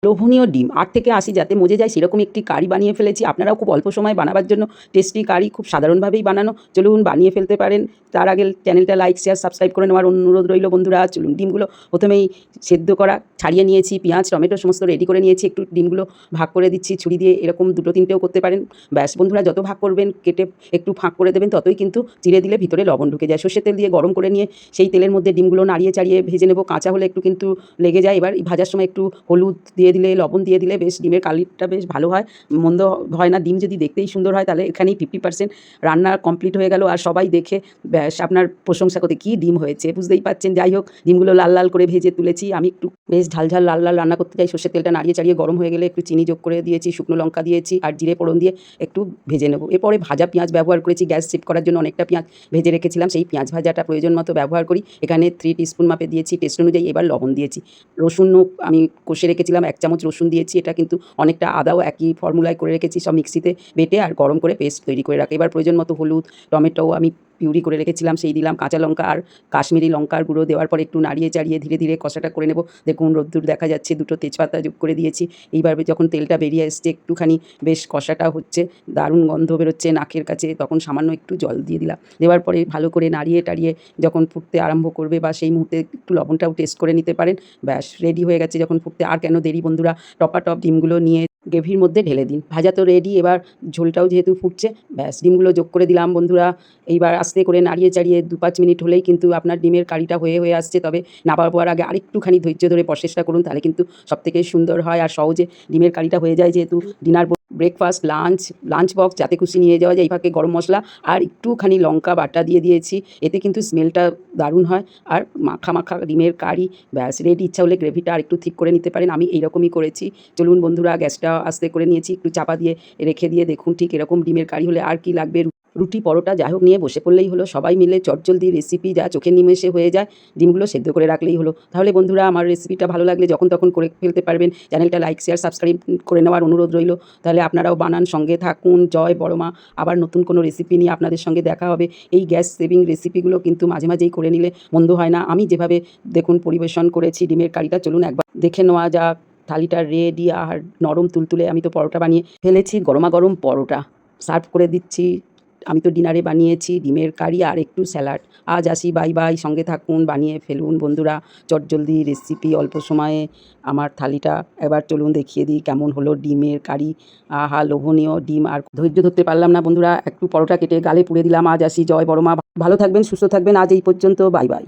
লোভনীয় ডিম ৮ থেকে ৮০ যাতে মজে যায় সেরকম একটি কারি বানিয়ে ফেলেছি। আপনারাও খুব অল্প সময়ে বানাবার জন্য টেস্টি কারি খুব সাধারণভাবেই বানানো। চলুন বানিয়ে ফেলতে পারেন। তার আগে চ্যানেলটা লাইক, শেয়ার, সাবস্ক্রাইব করে নেওয়ার অনুরোধ রইল বন্ধুরা। চলুন ডিমগুলো প্রথমেই সেদ্ধ করা ছাড়িয়ে নিয়েছি, পেঁয়াজ, টমেটো সমস্ত রেডি করে নিয়েছি। একটু ডিমগুলো ভাগ করে দিচ্ছি ছুরি দিয়ে, এরকম ২টো ৩টেও করতে পারেন। ব্যাস বন্ধুরা, যত ভাগ করবেন কেটে একটু ফাঁক করে দেবেন, ততই কিন্তু চিড়ে দিলে ভিতরে লবণ ঢুকে যায়। সর্ষের তেল দিয়ে গরম করে নিয়ে সেই তেলের মধ্যে ডিমগুলো নাড়িয়ে চাড়িয়ে ভেজে নেব। কাঁচা হলে একটু কিন্তু লেগে যায়। এবার ভাজার সময় একটু হলুদ দিয়ে দিলে, লবণ দিয়ে দিলে বেশ ডিমের কালিরটা বেশ ভালো হয়, মন্দ হয় না। ডিম যদি দেখতেই সুন্দর হয় তাহলে এখানেই 50% রান্না কমপ্লিট হয়ে গেল। আর সবাই দেখে ব্যাস আপনার প্রশংসা করতে কী ডিম হয়েছে বুঝতেই পারছেন। যাই হোক, ডিমগুলো লাল লাল করে ভেজে তুলেছি। আমি একটু বেশ ঝাল লাল লাল রান্না করতে চাই। সর্ষের তেলটা নাড়িয়ে চাড়িয়ে গরম হয়ে গেলে একটু চিনি যোগ করে দিয়েছি, শুকনো লঙ্কা দিয়েছি আর জিরে ফোড়ন দিয়ে একটু ভেজে নেব। এরপরে ভাজা পেঁয়াজ ব্যবহার করেছি। গ্যাস সেভ করার জন্য অনেকটা পেঁয়াজ ভেজে রেখেছিলাম, সেই পেঁয়াজ ভাজাটা প্রয়োজন মতো ব্যবহার করি। এখানে 3 টিস্পুন মাপে দিয়েছি টেস্ট অনুযায়ী। এবার লবণ দিয়েছি। রসুনও আমি কষে রেখেছিলাম, 1 চামচ রসুন দিয়েছি। এটা কিন্তু অনেকটা আদাও একই ফর্মুলায় করে রেখেছি, সব মিক্সিতে বেটে আর গরম করে পেস্ট তৈরি করে রাখি। এবার প্রয়োজন মতো হলুদ, টমেটোও আমি পিউরি করে রেখেছিলাম সেই দিলাম, কাঁচা লঙ্কা আর কাশ্মীরি লঙ্কার গুঁড়ো দেওয়ার পরে একটু নাড়িয়ে চাড়িয়ে ধীরে ধীরে কষাটা করে নেব। দেখুন রোদ্দুর দেখা যাচ্ছে, 2টো তেজপাতা যোগ করে দিয়েছি। এইবার যখন তেলটা বেরিয়ে এসছে, একটুখানি বেশ কষাটা হচ্ছে, দারুণ গন্ধ বেরোচ্ছে নাকের কাছে, তখন সামান্য একটু জল দিয়ে দিলাম। দেওয়ার পরে ভালো করে নাড়িয়ে টাড়িয়ে যখন ফুটতে আরম্ভ করবে বা সেই মুহূর্তে একটু লবণটাও টেস্ট করে নিতে পারেন। ব্যাস রেডি হয়ে গেছে যখন ফুটতে। আর কেন দেরি বন্ধুরা, টপাটপ ডিমগুলো নিয়ে গ্রেভির মধ্যে ঢেলে দিন। ভাজা তো রেডি, এবার ঝোলটাও যেহেতু ফুটছে, ব্যাস ডিমগুলো যোগ করে দিলাম বন্ধুরা। এইবার আস্তে করে নাড়িয়ে চাড়িয়ে ২-৫ মিনিট হলেই কিন্তু আপনার ডিমের কারিটা হয়ে আসছে। তবে নামাবার আগে আরেকটুখানি ধৈর্য ধরে প্রসেসটা করুন, তাহলে কিন্তু সবথেকে সুন্দর হয় আর সহজে ডিমের কারিটা হয়ে যায়। যেহেতু ডিনার, ব্রেকফাস্ট, লাঞ্চ বক্স যাতে খুশি নিয়ে যাওয়া যায়। এই ফাঁকে গরম মশলা আর একটুখানি লঙ্কা বাটা দিয়ে দিয়েছি, এতে কিন্তু স্মেলটা দারুণ হয়। আর মাখা মাখা ডিমের কারি ব্যাস রেডি। ইচ্ছা হলে গ্রেভিটা আর একটু ঠিক করে নিতে পারেন, আমি এইরকমই করেছি। চলুন বন্ধুরা, গ্যাসটা আস্তে করে নিয়েছি, একটু চাপা দিয়ে রেখে দিয়ে দেখুন ঠিক এরকম ডিমের কারি হলে আর কি লাগবে। রুটি, পরোটা যাই হোক নিয়ে বসে পড়লেই হলো। সবাই মিলে চটজলদি রেসিপি, যা চোখের নিমেষে হয়ে যায়। ডিমগুলো সেদ্ধ করে রাখলেই হলো। তাহলে বন্ধুরা, আমার রেসিপিটা ভালো লাগলে যখন তখন করে ফেলতে পারবেন। চ্যানেলটা লাইক, শেয়ার, সাবস্ক্রাইব করে নেওয়ার অনুরোধ রইল। তাহলে আপনারাও বানান, সঙ্গে থাকুন। জয় বড় মা। আবার নতুন কোনো রেসিপি নিয়ে আপনাদের সঙ্গে দেখা হবে। এই গ্যাস সেভিং রেসিপিগুলো কিন্তু মাঝে মাঝেই করে নিলে মন্দ হয় না। আমি যেভাবে দেখুন পরিবেশন করেছি ডিমের কারিটা, চলুন একবার দেখে নেওয়া যাক। থালিটা রেডি আর নরম তুলতুলে। আমি তো পরোটা বানিয়ে ফেলেছি, গরমাগরম পরোটা সার্ভ করে দিচ্ছি। আমি তো ডিনারে বানিয়েছি ডিমের কারি আর একটু স্যালাড। আজ আসি, বাই বাই। সঙ্গে থাকুন, বানিয়ে ফেলুন বন্ধুরা। চটজলদি রেসিপি, অল্প সময়ে। আমার থালিটা এবার চলুন দেখিয়ে দিই কেমন হলো ডিমের কারি। আহা, লোভনীয় ডিম। আর ধৈর্য ধরতে পারলাম না বন্ধুরা, একটু পরোটা কেটে গালে পুড়ে দিলাম। আজ আসি, জয় বড় মা। ভালো থাকবেন, সুস্থ থাকবেন। আজ এই পর্যন্ত, বাই বাই।